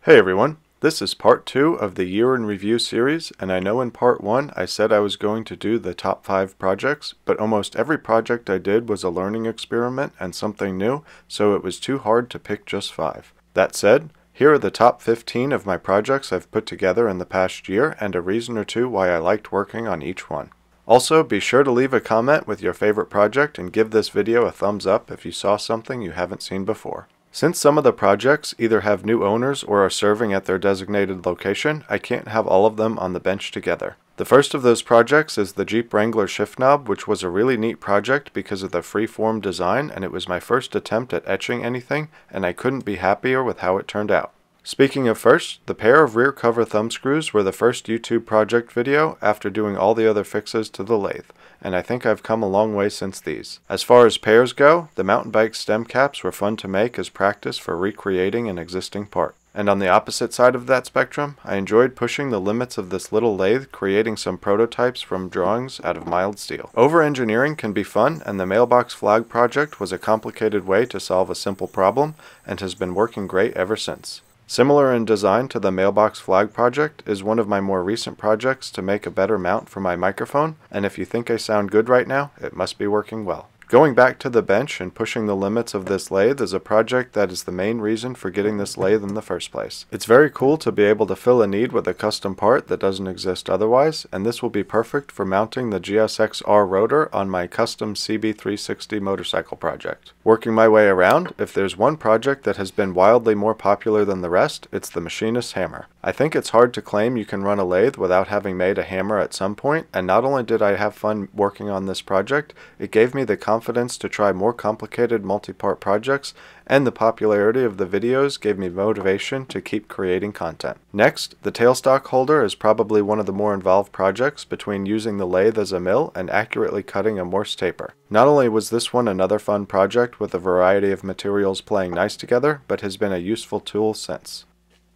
Hey everyone, this is part 2 of the Year in Review series, and I know in part 1 I said I was going to do the top 5 projects, but almost every project I did was a learning experiment and something new, so it was too hard to pick just 5. That said, here are the top 15 of my projects I've put together in the past year and a reason or two why I liked working on each one. Also, be sure to leave a comment with your favorite project and give this video a thumbs up if you saw something you haven't seen before. Since some of the projects either have new owners or are serving at their designated location, I can't have all of them on the bench together. The first of those projects is the Jeep Wrangler shift knob, which was a really neat project because of the free-form design, and it was my first attempt at etching anything, and I couldn't be happier with how it turned out. Speaking of first, the pair of rear cover thumb screws were the first YouTube project video after doing all the other fixes to the lathe, and I think I've come a long way since these. As far as pairs go, the mountain bike stem caps were fun to make as practice for recreating an existing part. And on the opposite side of that spectrum, I enjoyed pushing the limits of this little lathe, creating some prototypes from drawings out of mild steel. Over-engineering can be fun, and the Mailbox flag project was a complicated way to solve a simple problem, and has been working great ever since. Similar in design to the Mailbox flag project is one of my more recent projects to make a better mount for my microphone, and if you think I sound good right now, it must be working well. Going back to the bench and pushing the limits of this lathe is a project that is the main reason for getting this lathe in the first place. It's very cool to be able to fill a need with a custom part that doesn't exist otherwise, and this will be perfect for mounting the GSX-R rotor on my custom CB360 motorcycle project. Working my way around, if there's one project that has been wildly more popular than the rest, it's the Machinists hammer. I think it's hard to claim you can run a lathe without having made a hammer at some point, and not only did I have fun working on this project, it gave me the confidence to try more complicated multi-part projects, and the popularity of the videos gave me motivation to keep creating content. Next, the tailstock holder is probably one of the more involved projects between using the lathe as a mill and accurately cutting a Morse taper. Not only was this one another fun project with a variety of materials playing nice together, but has been a useful tool since.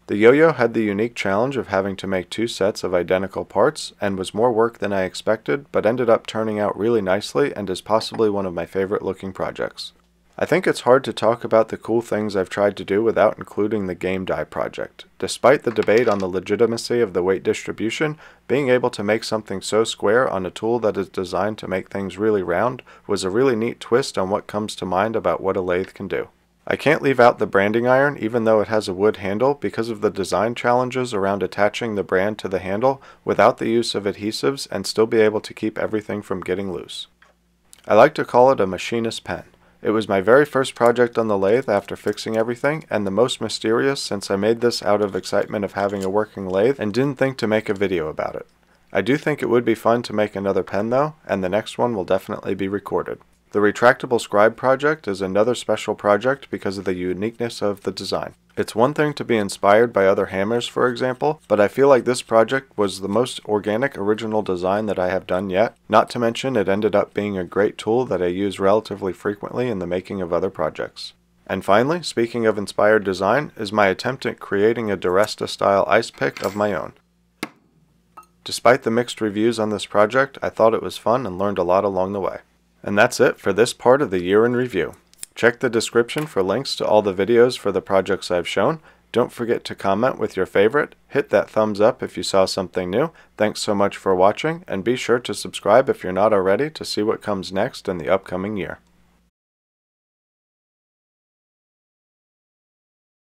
The yo-yo had the unique challenge of having to make 2 sets of identical parts, and was more work than I expected, but ended up turning out really nicely and is possibly one of my favorite looking projects. I think it's hard to talk about the cool things I've tried to do without including the game die project. Despite the debate on the legitimacy of the weight distribution, being able to make something so square on a tool that is designed to make things really round was a really neat twist on what comes to mind about what a lathe can do. I can't leave out the branding iron even though it has a wood handle because of the design challenges around attaching the brand to the handle without the use of adhesives and still be able to keep everything from getting loose. I like to call it a machinist pen. It was my very first project on the lathe after fixing everything, and the most mysterious since I made this out of excitement of having a working lathe and didn't think to make a video about it. I do think it would be fun to make another pen though, and the next one will definitely be recorded. The retractable scribe project is another special project because of the uniqueness of the design. It's one thing to be inspired by other hammers, for example, but I feel like this project was the most organic original design that I have done yet, not to mention it ended up being a great tool that I use relatively frequently in the making of other projects. And finally, speaking of inspired design, is my attempt at creating a Duresta style ice pick of my own. Despite the mixed reviews on this project, I thought it was fun and learned a lot along the way. And that's it for this part of the Year in Review. Check the description for links to all the videos for the projects I've shown. Don't forget to comment with your favorite, hit that thumbs up if you saw something new. Thanks so much for watching, and be sure to subscribe if you're not already to see what comes next in the upcoming year.